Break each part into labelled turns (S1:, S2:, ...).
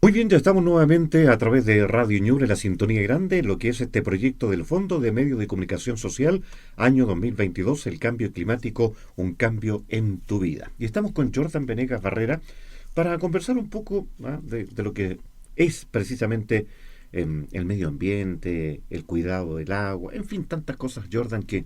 S1: Muy bien, ya estamos nuevamente a través de Radio Ñuble, la Sintonía Grande, lo que es este proyecto del Fondo de Medios de Comunicación Social, año 2022, el cambio climático, un cambio en tu vida. Y estamos con Jordan Venegas Barrera para conversar un poco de lo que es precisamente el medio ambiente, el cuidado del agua, en fin, tantas cosas, Jordan, que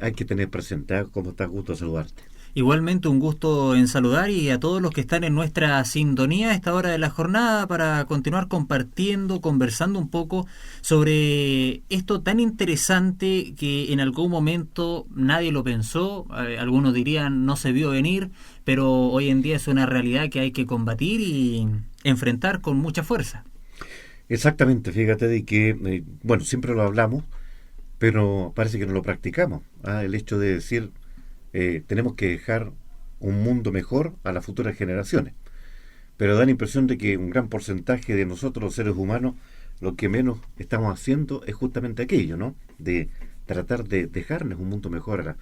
S1: hay que tener presente. ¿Cómo estás? Gusto saludarte.
S2: Igualmente un gusto en saludar y a todos los que están en nuestra sintonía a esta hora de la jornada para continuar compartiendo, conversando un poco sobre esto tan interesante que en algún momento nadie lo pensó, algunos dirían no se vio venir, pero hoy en día es una realidad que hay que combatir y enfrentar con mucha fuerza.
S1: Exactamente, fíjate de que, bueno, siempre lo hablamos, pero parece que no lo practicamos. El hecho de decir, tenemos que dejar un mundo mejor a las futuras generaciones. Pero da la impresión de que un gran porcentaje de nosotros, los seres humanos, lo que menos estamos haciendo es justamente aquello, ¿no? De tratar de dejarles un mundo mejor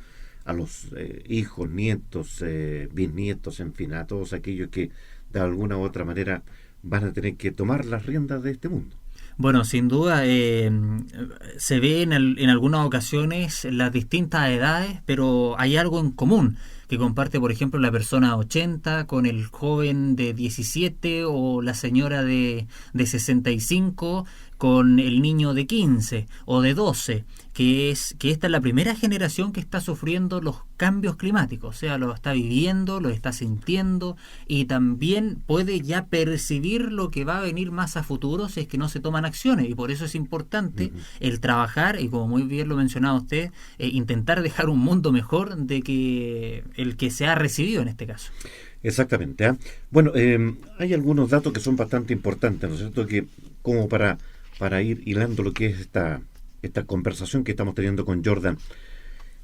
S1: a los hijos, nietos, bisnietos, en fin, a todos aquellos que de alguna u otra manera van a tener que tomar las riendas de este mundo.
S2: Bueno, sin duda se ve en algunas ocasiones las distintas edades, pero hay algo en común que comparte, por ejemplo, la persona 80 con el joven de 17 o la señora de 65 con el niño de 15 o de 12, que es que esta es la primera generación que está sufriendo los cambios climáticos, o sea, lo está viviendo, lo está sintiendo y también puede ya percibir lo que va a venir más a futuro si es que no se toman acciones, y por eso es importante
S1: Ujú.
S2: el trabajar y, como muy bien lo mencionaba usted, intentar dejar un mundo mejor de que el que se ha recibido en este caso.
S1: Exactamente. Bueno, hay algunos datos que son bastante importantes, ¿no es cierto? Que como para ir hilando lo que es esta conversación que estamos teniendo con Jordan.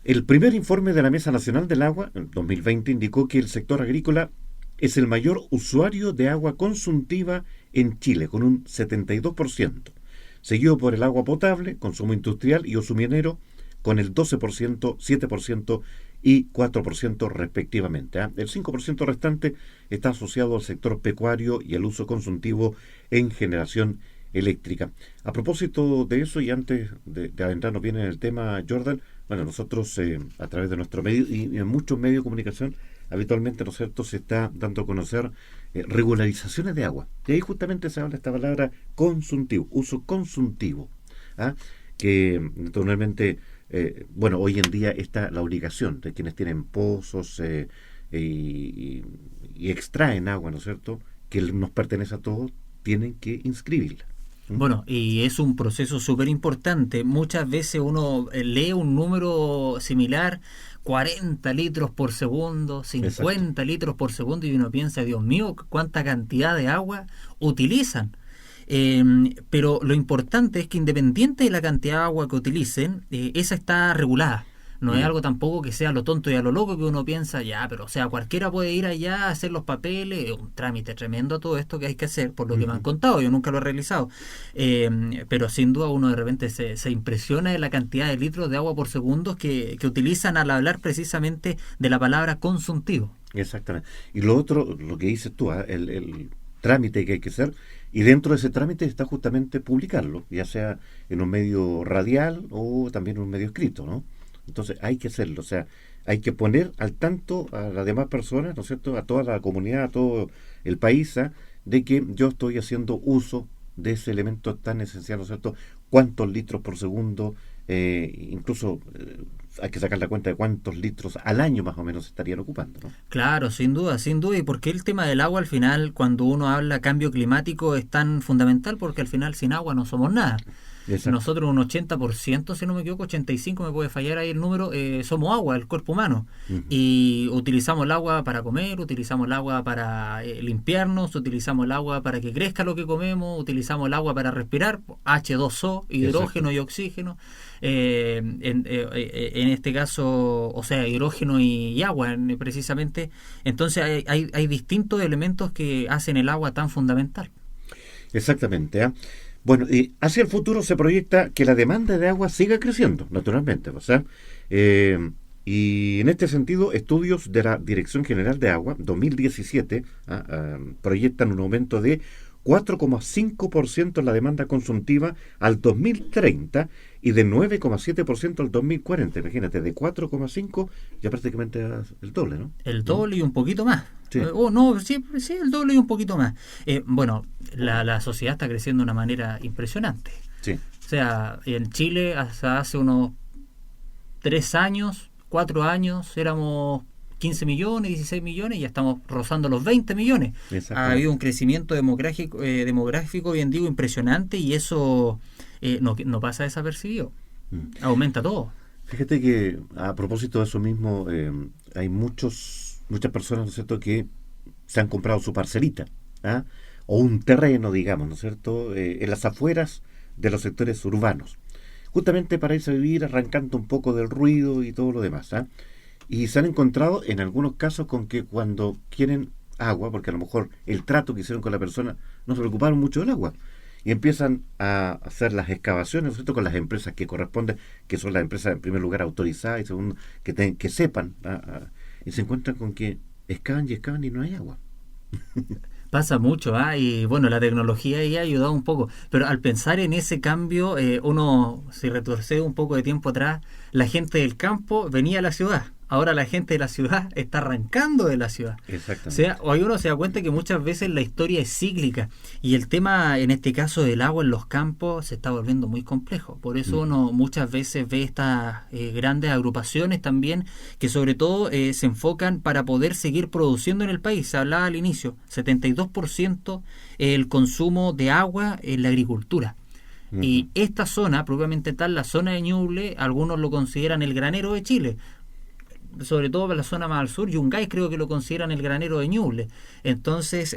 S1: El primer informe de la Mesa Nacional del Agua, en 2020, indicó que el sector agrícola es el mayor usuario de agua consumtiva en Chile, con un 72%, seguido por el agua potable, consumo industrial y uso minero, con el 12%, 7% y 4% respectivamente. El 5% restante está asociado al sector pecuario y al uso consultivo en generación eléctrica. A propósito de eso, y antes de adentrarnos bien en el tema, Jordan, bueno, nosotros a través de nuestro medio y en muchos medios de comunicación, habitualmente, ¿no es cierto?, se está dando a conocer regularizaciones de agua. Y ahí justamente se habla esta palabra consultivo, uso consultivo, ¿ah? Que naturalmente, bueno, hoy en día está la obligación de quienes tienen pozos y extraen agua, ¿no es cierto?, que nos pertenece a todos, tienen que inscribirla. ¿Mm?
S2: Bueno, y es un proceso súper importante. Muchas veces uno lee un número similar, 40 litros por segundo,
S1: Exacto.
S2: 50 litros por segundo, y uno piensa, Dios mío, cuánta cantidad de agua utilizan. Eh, pero lo importante es que, independiente de la cantidad de agua que utilicen, esa está regulada. No es
S1: Mm,
S2: algo tampoco que sea a lo tonto y a lo loco, que uno piensa, ya, pero o sea, cualquiera puede ir allá a hacer los papeles, es un trámite tremendo todo esto que hay que hacer, por lo que me han
S1: ujú.
S2: contado, yo nunca lo he realizado. Pero sin duda uno de repente se impresiona de la cantidad de litros de agua por segundo que utilizan al hablar precisamente de la palabra consultivo.
S1: Exactamente. Y lo otro, lo que dices tú, el trámite que hay que hacer, y dentro de ese trámite está justamente publicarlo, ya sea en un medio radial o también en un medio escrito, ¿no? Entonces hay que hacerlo, o sea, hay que poner al tanto a las demás personas, ¿no es cierto?, a toda la comunidad, a todo el país, de que yo estoy haciendo uso de ese elemento tan esencial, ¿no es cierto? Cuántos litros por segundo, incluso hay que sacar la cuenta de cuántos litros al año más o menos se estarían ocupando, ¿no?
S2: Claro, sin duda, y porque el tema del agua al final, cuando uno habla cambio climático, es tan fundamental, porque al final sin agua no somos nada.
S1: Exacto.
S2: Nosotros un 80%, si no me equivoco, 85, me puede fallar ahí el número, somos agua, el cuerpo humano.
S1: Ujú.
S2: Y utilizamos el agua para comer, utilizamos el agua para limpiarnos, utilizamos el agua para que crezca lo que comemos, utilizamos el agua para respirar, H2O,
S1: Exacto.
S2: hidrógeno y oxígeno. En este caso, o sea, hidrógeno y agua precisamente. Entonces hay distintos elementos que hacen el agua tan fundamental.
S1: Exactamente. Bueno, y hacia el futuro se proyecta que la demanda de agua siga creciendo, naturalmente. O sea, y en este sentido, estudios de la Dirección General de Agua 2017 proyectan un aumento de 4,5% en la demanda consultiva al 2030 y de 9,7% al 2040. Imagínate, de 4,5 ya prácticamente el doble, ¿no?
S2: El doble y un poquito más.
S1: Sí,
S2: No, sí, sí, el doble y un poquito más. Bueno, la sociedad está creciendo de una manera impresionante.
S1: sí,
S2: O sea, en Chile hasta hace unos 3 años, 4 años, éramos 15 millones, 16 millones y ya estamos rozando los 20 millones. Ha habido
S1: exactamente.
S2: un crecimiento demográfico, bien digo, impresionante y eso no pasa desapercibido.
S1: Mm.
S2: Aumenta todo.
S1: Fíjate que a propósito de eso mismo, hay muchas personas, ¿no es cierto?, que se han comprado su parcelita, ¿ah? O un terreno, digamos, ¿no es cierto?, en las afueras de los sectores urbanos, justamente para irse a vivir arrancando un poco del ruido y todo lo demás, ¿ah? Y se han encontrado en algunos casos con que cuando quieren agua, porque a lo mejor el trato que hicieron con la persona no se preocuparon mucho del agua, y empiezan a hacer las excavaciones, ¿no es cierto?, con las empresas que corresponden, que son las empresas en primer lugar autorizadas y segundo que sepan, y se encuentran con que excavan y no hay agua.
S2: Pasa mucho, ¿ah? Y bueno, la tecnología ahí ha ayudado un poco, pero al pensar en ese cambio, uno, si retrocede un poco de tiempo atrás, la gente del campo venía a la ciudad, ahora la gente de la ciudad está arrancando de la ciudad. O sea,
S1: Exactamente.
S2: hoy uno se da cuenta que muchas veces la historia es cíclica y el tema, en este caso del agua en los campos, se está volviendo muy complejo. Por eso
S1: Ujú.
S2: uno muchas veces ve estas grandes agrupaciones también que sobre todo se enfocan para poder seguir produciendo en el país. Se hablaba al inicio, 72% el consumo de agua en la agricultura.
S1: Ujú.
S2: Y esta zona, propiamente tal, la zona de Ñuble, algunos lo consideran el granero de Chile, sobre todo para la zona más al sur. Yungay creo que lo consideran el granero de Ñuble. Entonces,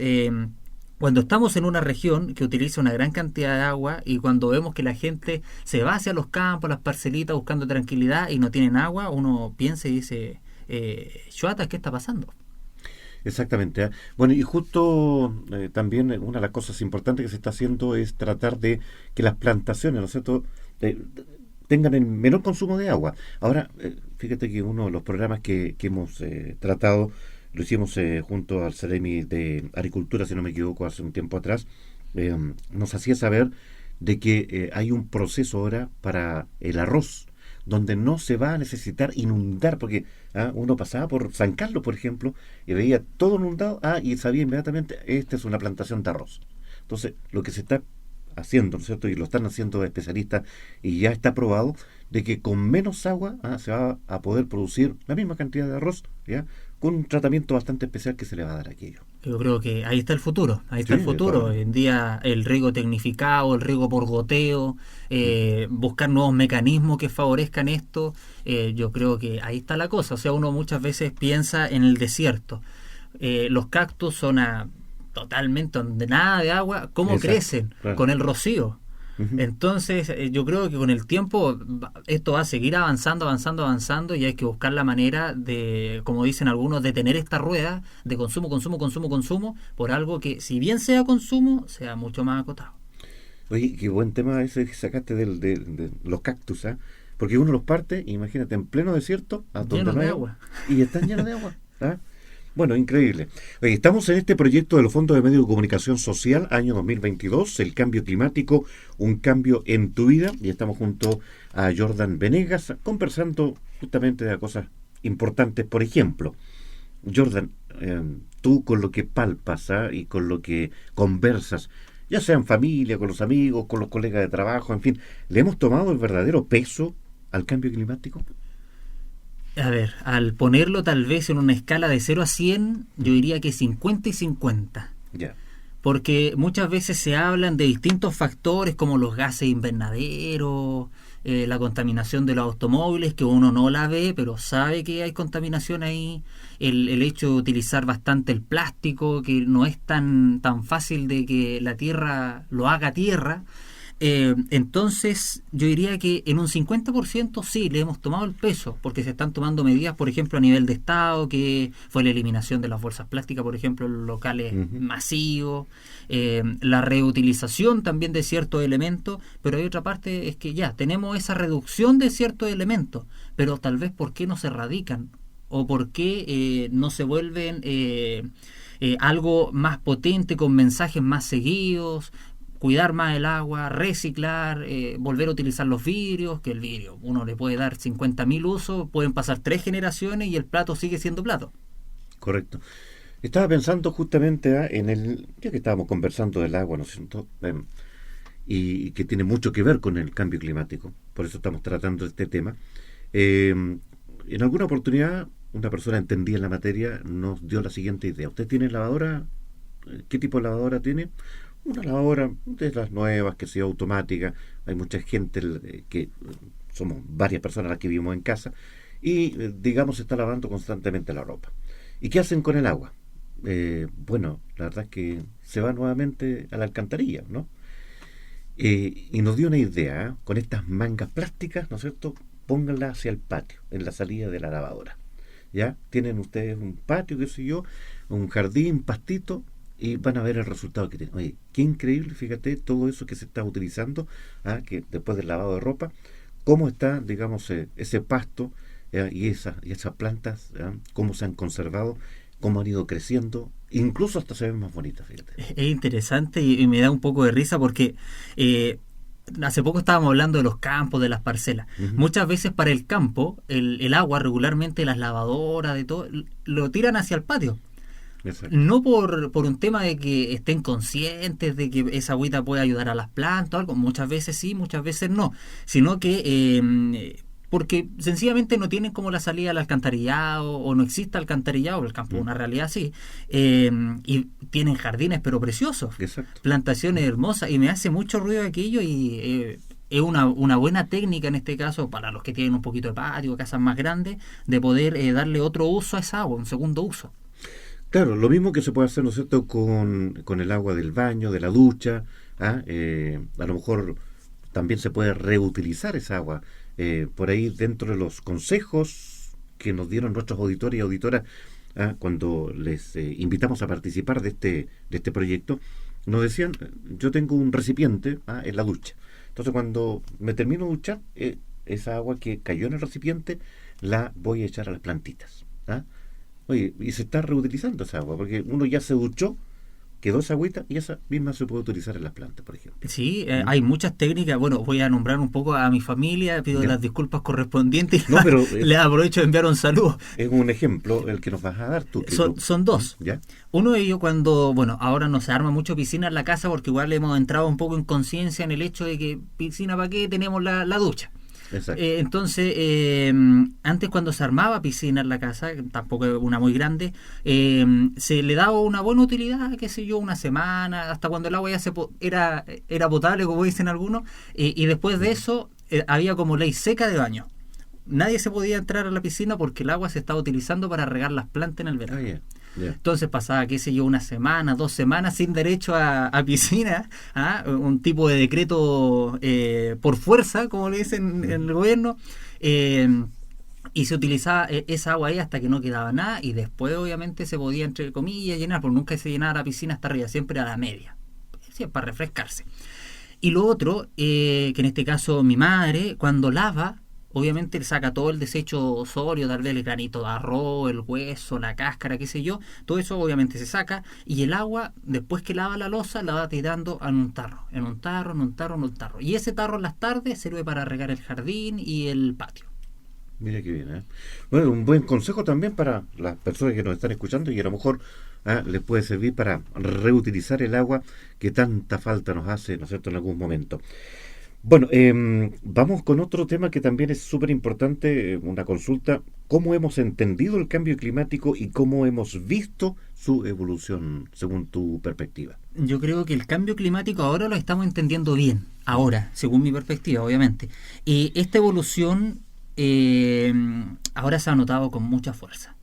S2: cuando estamos en una región que utiliza una gran cantidad de agua y cuando vemos que la gente se va hacia los campos, las parcelitas buscando tranquilidad y no tienen agua, uno piensa y dice, Chuata, ¿qué está pasando?
S1: Exactamente, ¿ah? Bueno, y justo también una de las cosas importantes que se está haciendo es tratar de que las plantaciones, ¿no es cierto?, tengan el menor consumo de agua. Ahora, fíjate que uno de los programas que hemos tratado, lo hicimos junto al Ceremi de Agricultura, si no me equivoco, hace un tiempo atrás, nos hacía saber de que hay un proceso ahora para el arroz, donde no se va a necesitar inundar, porque uno pasaba por San Carlos, por ejemplo, y veía todo inundado, y sabía inmediatamente, esta es una plantación de arroz. Entonces, lo que se está haciendo, ¿no es cierto?, y lo están haciendo especialistas, y ya está probado, de que con menos agua se va a poder producir la misma cantidad de arroz, ¿ya?, con un tratamiento bastante especial que se le va a dar a aquello.
S2: Yo creo que ahí está el futuro, ahí está
S1: Sí,
S2: el
S1: de todas
S2: futuro. Hoy
S1: maneras.
S2: en día el riego tecnificado, el riego por goteo,
S1: Mm.
S2: buscar nuevos mecanismos que favorezcan esto, yo creo que ahí está la cosa. O sea, uno muchas veces piensa en el desierto. Los cactus son totalmente donde nada de agua, ¿cómo
S1: Exacto,
S2: crecen?
S1: claro.
S2: Con el rocío.
S1: Ujú.
S2: Entonces, yo creo que con el tiempo esto va a seguir avanzando, avanzando, avanzando y hay que buscar la manera de, como dicen algunos, de tener esta rueda de consumo, consumo, consumo, consumo, por algo que, si bien sea consumo, sea mucho más acotado.
S1: Oye, qué buen tema ese que sacaste de los cactus, ¿ah? Porque uno los parte, imagínate, en pleno desierto, a donde
S2: Llenos
S1: no
S2: de
S1: hay agua,
S2: agua.
S1: y están llenos de agua, ¿ah? Bueno, increíble. Oye, estamos en este proyecto de los Fondos de Medios de Comunicación Social, año 2022, el cambio climático, un cambio en tu vida, y estamos junto a Jordan Venegas, conversando justamente de cosas importantes. Por ejemplo, Jordan, tú con lo que palpas, y con lo que conversas, ya sea en familia, con los amigos, con los colegas de trabajo, en fin, ¿le hemos tomado el verdadero peso al cambio climático?
S2: A ver, al ponerlo tal vez en una escala de 0 a 100 yo
S1: Mm.
S2: diría que 50 y 50.
S1: Ya.
S2: Porque muchas veces se hablan de distintos factores como los gases invernaderos, la contaminación de los automóviles, que uno no la ve, pero sabe que hay contaminación ahí, el hecho de utilizar bastante el plástico, que no es tan fácil de que la tierra lo haga tierra. Entonces, yo diría que en un 50% sí le hemos tomado el peso, porque se están tomando medidas, por ejemplo, a nivel de Estado, que fue la eliminación de las bolsas plásticas, por ejemplo, en los locales
S1: Ujú.
S2: masivos, la reutilización también de ciertos elementos, pero hay otra parte, es que ya tenemos esa reducción de ciertos elementos, pero tal vez por qué no se erradican o por qué no se vuelven algo más potente con mensajes más seguidos, cuidar más el agua, reciclar, volver a utilizar los vidrios, que el vidrio uno le puede dar 50.000 usos, pueden pasar 3 generaciones y el plato sigue siendo plato.
S1: Correcto. Estaba pensando justamente ya que estábamos conversando del agua, ¿no es cierto? Y que tiene mucho que ver con el cambio climático, por eso estamos tratando este tema. En alguna oportunidad, una persona entendida en la materia nos dio la siguiente idea. ¿Usted tiene lavadora? ¿Qué tipo de lavadora tiene? Una lavadora de las nuevas, que sea automática. Hay mucha gente que somos varias personas las que vivimos en casa y, digamos, se está lavando constantemente la ropa. ¿Y qué hacen con el agua? Bueno, la verdad es que se va nuevamente a la alcantarilla, ¿no? Y nos dio una idea, ¿eh? Con estas mangas plásticas, ¿no es cierto? Pónganla hacia el patio, en la salida de la lavadora. ¿Ya? Tienen ustedes un patio, qué sé yo, un jardín, pastito, y van a ver el resultado que tienen. Oye, qué increíble, fíjate, todo eso que se está utilizando, que después del lavado de ropa, cómo está, digamos, ese pasto y esas plantas, cómo se han conservado, cómo han ido creciendo, incluso hasta se ven más bonitas, fíjate.
S2: Es interesante y me da un poco de risa porque hace poco estábamos hablando de los campos, de las parcelas.
S1: Uh-huh.
S2: Muchas veces para el campo, el agua regularmente, las lavadoras, de todo, lo tiran hacia el patio.
S1: Exacto.
S2: No por un tema de que estén conscientes de que esa agüita puede ayudar a las plantas o algo, muchas veces sí, muchas veces no, sino que porque sencillamente no tienen como la salida al alcantarillado o no existe alcantarillado, el campo es una realidad así, y tienen jardines pero preciosos,
S1: Exacto.
S2: plantaciones hermosas, y me hace mucho ruido aquello y es una buena técnica en este caso para los que tienen un poquito de patio, casas más grandes, de poder darle otro uso a esa agua, un segundo uso.
S1: Claro, lo mismo que se puede hacer, ¿no es cierto?, con el agua del baño, de la ducha. A lo mejor también se puede reutilizar esa agua. Por ahí, dentro de los consejos que nos dieron nuestros auditores y auditoras cuando les invitamos a participar de este proyecto, nos decían, yo tengo un recipiente en la ducha. Entonces, cuando me termino de duchar, esa agua que cayó en el recipiente la voy a echar a las plantitas. Oye, y se está reutilizando esa agua, porque uno ya se duchó, quedó esa agüita y esa misma se puede utilizar en las plantas, por ejemplo.
S2: Sí, hay muchas técnicas. Bueno, voy a nombrar un poco a mi familia, pido las disculpas correspondientes.
S1: No, pero
S2: les aprovecho de enviar un saludo.
S1: Es un ejemplo el que nos vas a dar tú.
S2: Son dos.
S1: ¿Ya?
S2: Uno de ellos cuando, bueno, ahora no se arma mucho piscina en la casa porque igual hemos entrado un poco en conciencia en el hecho de que piscina para qué tenemos la ducha. Entonces, antes cuando se armaba piscina en la casa, tampoco una muy grande, se le daba una buena utilidad, qué sé yo, una semana, hasta cuando el agua ya era potable, como dicen algunos, y después de eso había como ley seca de baño. Nadie se podía entrar a la piscina porque el agua se estaba utilizando para regar las plantas en el verano. Entonces pasaba, qué sé yo, una semana, 2 semanas sin derecho a piscina, un tipo de decreto por fuerza, como le dicen en el gobierno, y se utilizaba esa agua ahí hasta que no quedaba nada, y después obviamente se podía, entre comillas, llenar, porque nunca se llenaba la piscina hasta arriba, siempre a la media, para refrescarse. Y lo otro, que en este caso mi madre, cuando lava, obviamente le saca todo el desecho sólido, tal vez el granito de arroz, el hueso, la cáscara, qué sé yo, todo eso obviamente se saca, y el agua, después que lava la loza, la va tirando en un tarro. Y ese tarro en las tardes sirve para regar el jardín y el patio.
S1: Mira qué bien, Bueno, un buen consejo también para las personas que nos están escuchando y a lo mejor les puede servir para reutilizar el agua que tanta falta nos hace, ¿no es cierto?, en algún momento. Bueno, vamos con otro tema que también es súper importante, una consulta. ¿Cómo hemos entendido el cambio climático y cómo hemos visto su evolución según tu perspectiva?
S2: Yo creo que el cambio climático ahora lo estamos entendiendo bien, ahora, según mi perspectiva, obviamente. Y esta evolución ahora se ha notado con mucha fuerza.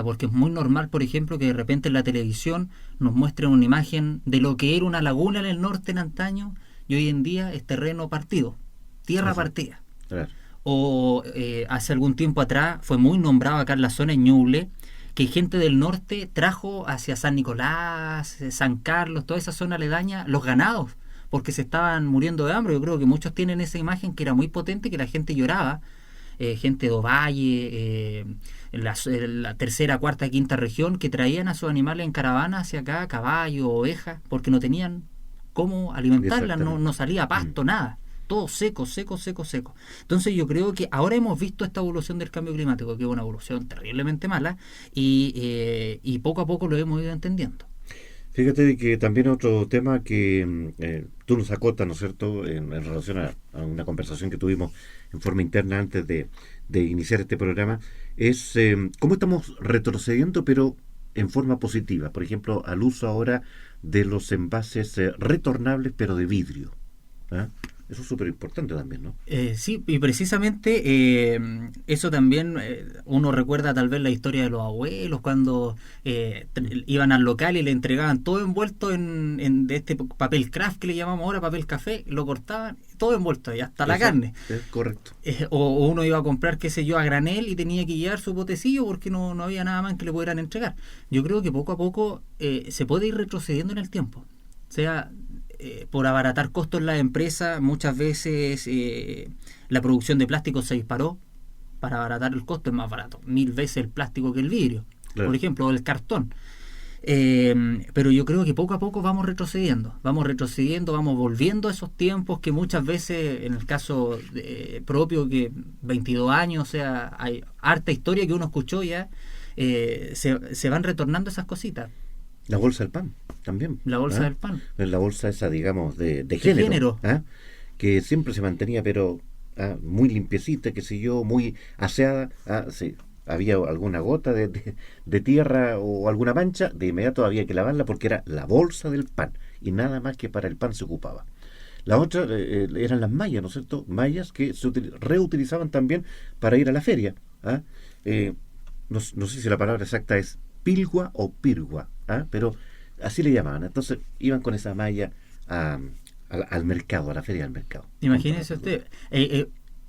S2: Porque es muy normal, por ejemplo, que de repente en la televisión nos muestren una imagen de lo que era una laguna en el norte en antaño, y hoy en día es terreno partido, tierra partida.
S1: Claro.
S2: O hace algún tiempo atrás fue muy nombrado acá en la zona de Ñuble, que gente del norte trajo hacia San Nicolás, San Carlos, toda esa zona aledaña, los ganados, porque se estaban muriendo de hambre. Yo creo que muchos tienen esa imagen que era muy potente, que la gente lloraba, gente de Ovalle, la tercera, cuarta, quinta región, que traían a sus animales en caravana hacia acá, caballos, ovejas, porque no tenían cómo alimentarlas, no salía pasto, nada. Todo seco, seco, seco, seco. Entonces yo creo que ahora hemos visto esta evolución del cambio climático, que es una evolución terriblemente mala, y poco a poco lo hemos ido entendiendo.
S1: Fíjate de que también otro tema que tú nos acotas, ¿no es cierto?, en relación a una conversación que tuvimos en forma interna antes de iniciar este programa, es cómo estamos retrocediendo, pero en forma positiva. Por ejemplo, al uso ahora de los envases retornables, pero de vidrio. ¿Ah? Eso es súper importante también, ¿no?
S2: Sí, y precisamente eso también uno recuerda tal vez la historia de los abuelos cuando iban al local y le entregaban todo envuelto de este papel craft que le llamamos ahora, papel café, lo cortaban, todo envuelto y hasta la carne.
S1: Es correcto.
S2: O uno iba a comprar, qué sé yo, a granel y tenía que llevar su botecillo porque no había nada más que le pudieran entregar. Yo creo que poco a poco se puede ir retrocediendo en el tiempo. O sea, por abaratar costos en la empresa, muchas veces la producción de plástico se disparó. Para abaratar el costo es más barato, 1000 veces el plástico que el vidrio, claro. Por ejemplo, o el cartón. Pero yo creo que poco a poco vamos retrocediendo, vamos volviendo a esos tiempos que muchas veces, en el caso propio, que 22 años, o sea, hay harta historia que uno escuchó ya, se van retornando esas cositas.
S1: La bolsa del pan, también.
S2: La bolsa del pan.
S1: La bolsa esa, digamos, de género. Que siempre se mantenía, pero muy limpiecita, qué sé yo, muy aseada. Sí. Había alguna gota de tierra o alguna mancha, de inmediato había que lavarla porque era la bolsa del pan. Y nada más que para el pan se ocupaba. La otra eran las mallas, ¿no es cierto? Mallas que se reutilizaban también para ir a la feria. No sé si la palabra exacta es pilgua o pirgua, pero así le llamaban. Entonces iban con esa malla al mercado, a la feria del mercado.
S2: Imagínese usted.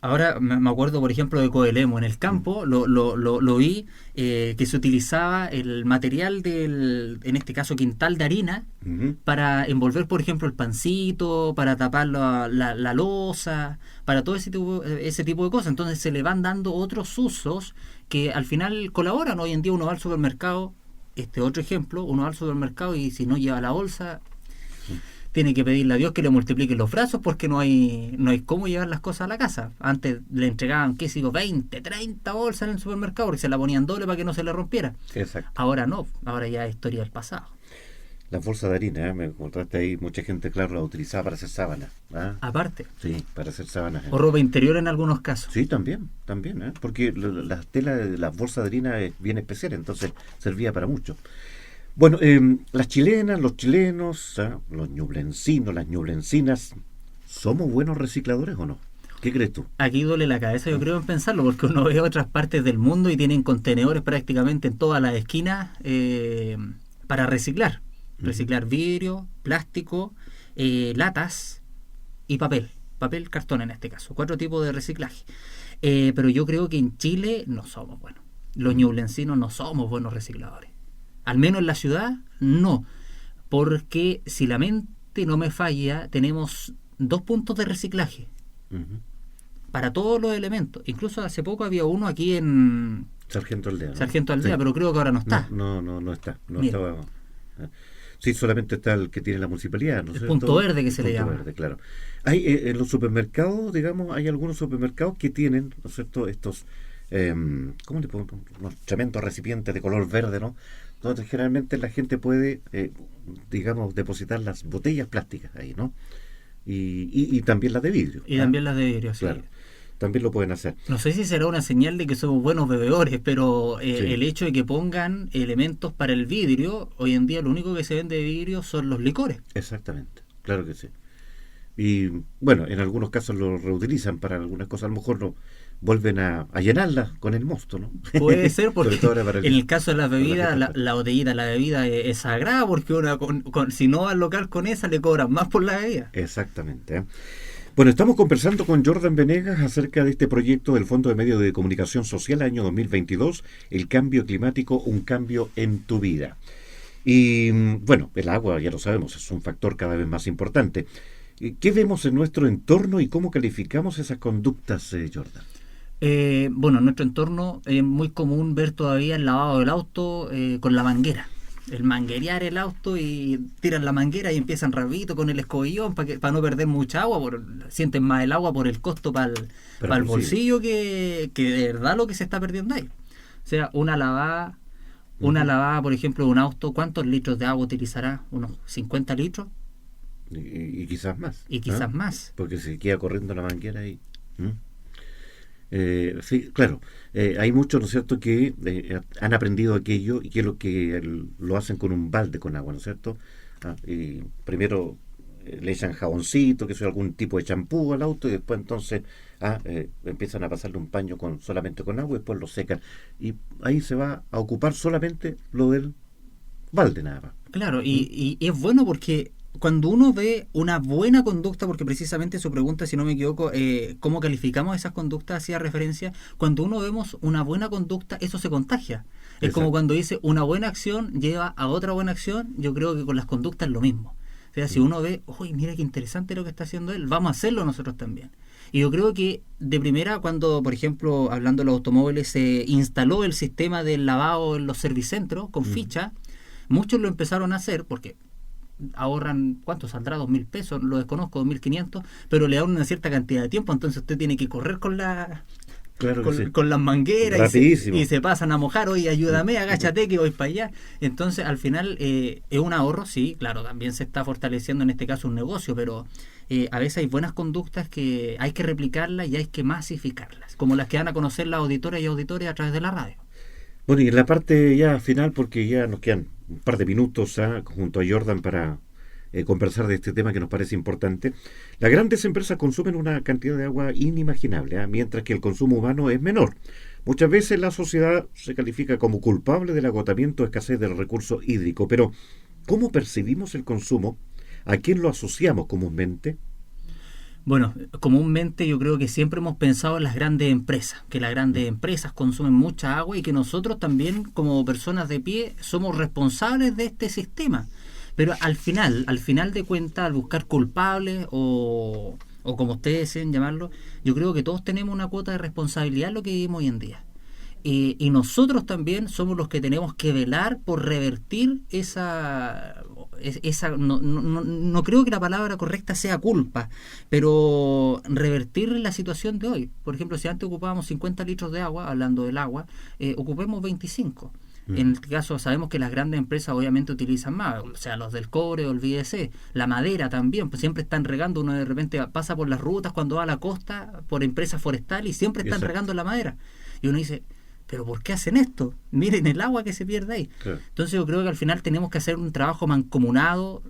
S2: Ahora me acuerdo, por ejemplo, de Coelemo. En el campo lo vi, que se utilizaba el material en este caso, quintal de harina, para envolver, por ejemplo, el pancito, para tapar la loza, para todo ese tipo de cosas. Entonces se le van dando otros usos que al final colaboran. Hoy en día uno va al supermercado, otro ejemplo, uno va al supermercado y si no lleva la bolsa, tiene que pedirle a Dios que le multiplique los brazos porque no hay cómo llevar las cosas a la casa. Antes le entregaban, 20, 30 bolsas en el supermercado porque se la ponían doble para que no se le rompiera.
S1: Exacto.
S2: Ahora no, ahora ya es historia del pasado.
S1: Las bolsas de harina, me contaste ahí, mucha gente, claro, la utilizaba para hacer sábanas.
S2: Aparte.
S1: Sí, para hacer sábanas.
S2: O ropa interior en algunos casos.
S1: Sí, también, porque la tela de las bolsas de harina es bien especial, entonces servía para mucho. Bueno, las chilenas, los chilenos, los ñublencinos, las ñublencinas, ¿somos buenos recicladores o no? ¿Qué crees tú?
S2: Aquí duele la cabeza, yo creo, en pensarlo, porque uno ve otras partes del mundo y tienen contenedores prácticamente en todas las esquinas para reciclar. Reciclar vidrio, plástico, latas y papel, cartón en este caso, 4 tipos de reciclaje. Pero yo creo que en Chile no somos buenos. Los ñublencinos no somos buenos recicladores. Al menos en la ciudad, no. Porque si la mente no me falla, tenemos 2 puntos de reciclaje para todos los elementos. Incluso hace poco había uno aquí en
S1: Sargento Aldea, ¿no?
S2: Sargento Aldea, sí. Pero creo que ahora no está.
S1: No está. No estaba. Sí, solamente está el que tiene la municipalidad, ¿no?
S2: El punto verde que se le llama.
S1: Verde, claro. Hay en los supermercados, digamos, hay algunos supermercados que tienen, ¿no es cierto?, estos, ¿cómo le pongo? Unos tremendos recipientes de color verde, ¿no? Donde generalmente la gente puede, digamos, depositar las botellas plásticas ahí, ¿no? Y también las de vidrio.
S2: Y también las de vidrio, sí.
S1: Claro, también lo pueden hacer.
S2: No sé si será una señal de que somos buenos bebedores, pero sí. El hecho de que pongan elementos para el vidrio, hoy en día lo único que se vende de vidrio son los licores.
S1: Exactamente, claro que sí. Y bueno, en algunos casos lo reutilizan para algunas cosas, a lo mejor no vuelven a llenarla con el mosto, ¿no?
S2: Puede ser, porque en el caso de las bebidas, la botellita, la bebida es sagrada, porque uno si no va al local con esa, le cobran más por la bebida.
S1: Exactamente. Bueno, estamos conversando con Jordan Venegas acerca de este proyecto del Fondo de Medios de Comunicación Social año 2022, el cambio climático, un cambio en tu vida. Y bueno, el agua, ya lo sabemos, es un factor cada vez más importante. ¿Qué vemos en nuestro entorno y cómo calificamos esas conductas, Jordan?
S2: Bueno, en nuestro entorno es muy común ver todavía el lavado del auto con la manguera. El manguerear el auto y tiran la manguera y empiezan rapidito con el escobillón para no perder mucha agua. Sienten más el agua por el costo para
S1: Para el
S2: el
S1: bolsillo.
S2: bolsillo que de verdad lo que se está perdiendo ahí. O sea, una
S1: Ujú.
S2: lavada, por ejemplo, de un auto, ¿cuántos litros de agua utilizará? Unos 50 litros
S1: Y quizás más,
S2: y
S1: ¿ah?
S2: quizás más.
S1: Porque se queda corriendo la manguera ahí. ¿Mm? Sí, claro. Hay muchos, ¿no es cierto?, que han aprendido aquello y que es lo que lo hacen con un balde con agua, ¿no es cierto? Y primero le echan jaboncito, que sea algún tipo de champú al auto y después entonces empiezan a pasarle un paño solamente con agua y después lo secan. Y ahí se va a ocupar solamente lo del balde nada más.
S2: Claro,
S1: ¿Mm?
S2: y es bueno porque cuando uno ve una buena conducta, porque precisamente su pregunta, si no me equivoco, cómo calificamos esas conductas, hacía referencia, cuando uno vemos una buena conducta, eso se contagia. Es como
S1: Exacto.
S2: cuando dice una buena acción lleva a otra buena acción, yo creo que con las conductas es lo mismo. O sea, si
S1: Mm.
S2: uno ve, uy, mira qué interesante lo que está haciendo él, vamos a hacerlo nosotros también. Y yo creo que de primera, cuando, por ejemplo, hablando de los automóviles, se instaló el sistema del lavado en los servicentros con
S1: Ujú.
S2: ficha, muchos lo empezaron a hacer porque ahorran, ¿cuánto saldrá? 2.000 pesos, lo desconozco, 2.500, pero le dan una cierta cantidad de tiempo, entonces usted tiene que correr
S1: Claro que sí.
S2: con las mangueras y
S1: Rapidísimo.
S2: se pasan a mojar, oye,
S1: Mm.
S2: ayúdame, agáchate que voy para allá. Entonces, al final, es un ahorro, sí, claro, también se está fortaleciendo en este caso un negocio, pero a veces hay buenas conductas que hay que replicarlas y hay que masificarlas, como las que van a conocer las auditoras y auditores a través de la radio.
S1: Bueno, y en la parte ya final, porque ya nos quedan un par de minutos junto a Jordan para conversar de este tema que nos parece importante, las grandes empresas consumen una cantidad de agua inimaginable, mientras que el consumo humano es menor. Muchas veces la sociedad se califica como culpable del agotamiento o escasez del recurso hídrico, pero ¿cómo percibimos el consumo? ¿A quién lo asociamos comúnmente?
S2: Bueno, comúnmente yo creo que siempre hemos pensado en las grandes empresas, que las grandes empresas consumen mucha agua y que nosotros también como personas de pie somos responsables de este sistema. Pero al final de cuentas, al buscar culpables o como ustedes deseen llamarlo, yo creo que todos tenemos una cuota de responsabilidad en lo que vivimos hoy en día. Y nosotros también somos los que tenemos que velar por revertir esa no creo que la palabra correcta sea culpa, pero revertir la situación de hoy. Por ejemplo, si antes ocupábamos 50 litros de agua, hablando del agua, ocupemos 25. En
S1: Ujú.
S2: este caso sabemos que las grandes empresas obviamente utilizan más, o sea, los del cobre, olvídese, la madera también, pues siempre están regando, uno de repente pasa por las rutas cuando va a la costa por empresas forestales y siempre están
S1: Exacto.
S2: regando la madera. Y uno dice, pero ¿por qué hacen esto? Miren el agua que se pierde ahí.
S1: Claro.
S2: Entonces yo creo que al final tenemos que hacer un trabajo mancomunado,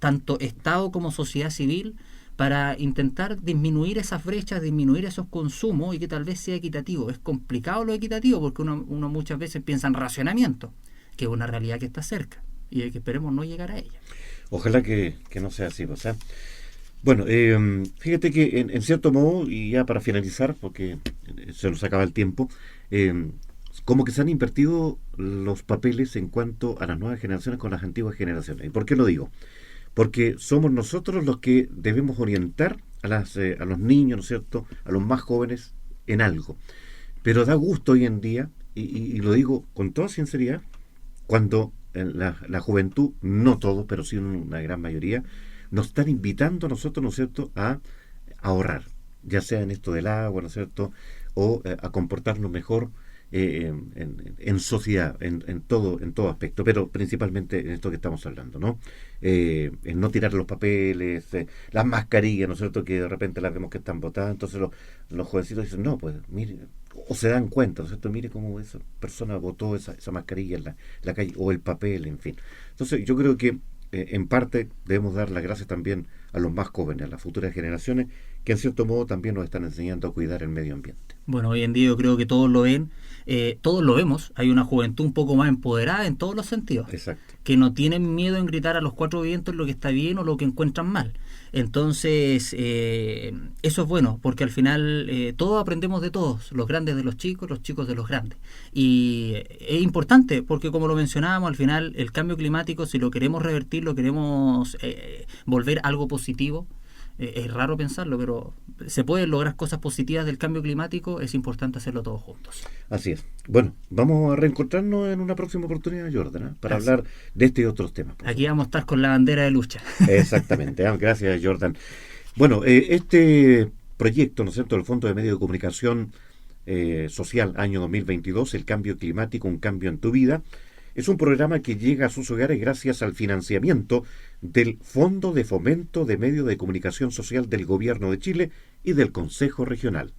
S2: tanto Estado como sociedad civil, para intentar disminuir esas brechas, disminuir esos consumos y que tal vez sea equitativo. Es complicado lo equitativo porque uno muchas veces piensa en racionamiento, que es una realidad que está cerca y que esperemos no llegar a ella.
S1: Ojalá que no sea así, pues, ¿eh? Bueno, fíjate que en cierto modo, y ya para finalizar, porque se nos acaba el tiempo, eh, como que se han invertido los papeles en cuanto a las nuevas generaciones con las antiguas generaciones. ¿Y por qué lo digo? Porque somos nosotros los que debemos orientar a los niños, ¿no es cierto?, a los más jóvenes en algo. Pero da gusto hoy en día, y lo digo con toda sinceridad, cuando la juventud, no todos, pero sí una gran mayoría, nos están invitando a nosotros, ¿no es cierto?, a ahorrar, ya sea en esto del agua, ¿no es cierto?, o a comportarnos mejor sociedad, en todo aspecto, pero principalmente en esto que estamos hablando, ¿no? En no tirar los papeles, las mascarillas, ¿no es cierto?, que de repente las vemos que están botadas, entonces los jovencitos dicen, no, pues mire, o se dan cuenta, ¿no es cierto?, mire cómo esa persona botó esa mascarilla en la calle, o el papel, en fin. Entonces yo creo que en parte debemos dar las gracias también a los más jóvenes, a las futuras generaciones, que en cierto modo también nos están enseñando a cuidar el medio ambiente.
S2: Bueno, hoy en día yo creo que todos lo ven, todos lo vemos, hay una juventud un poco más empoderada en todos los sentidos,
S1: Exacto.
S2: que no tienen miedo en gritar a los cuatro vientos lo que está bien o lo que encuentran mal. Entonces, eso es bueno, porque al final todos aprendemos de todos, los grandes de los chicos de los grandes. Y es importante, porque como lo mencionábamos, al final el cambio climático, si lo queremos revertir, lo queremos volver algo positivo, Es raro pensarlo, pero se pueden lograr cosas positivas del cambio climático, es importante hacerlo todos juntos.
S1: Así es. Bueno, vamos a reencontrarnos en una próxima oportunidad, Jordan, ¿eh? Para
S2: Así.
S1: hablar de este y otros temas.
S2: Aquí vamos a estar con la bandera de lucha.
S1: Exactamente. Gracias, Jordan. Bueno, este proyecto, ¿no es cierto?, del Fondo de Medios de Comunicación Social año 2022, el cambio climático, un cambio en tu vida, es un programa que llega a sus hogares gracias al financiamiento del Fondo de Fomento de Medios de Comunicación Social del Gobierno de Chile y del Consejo Regional.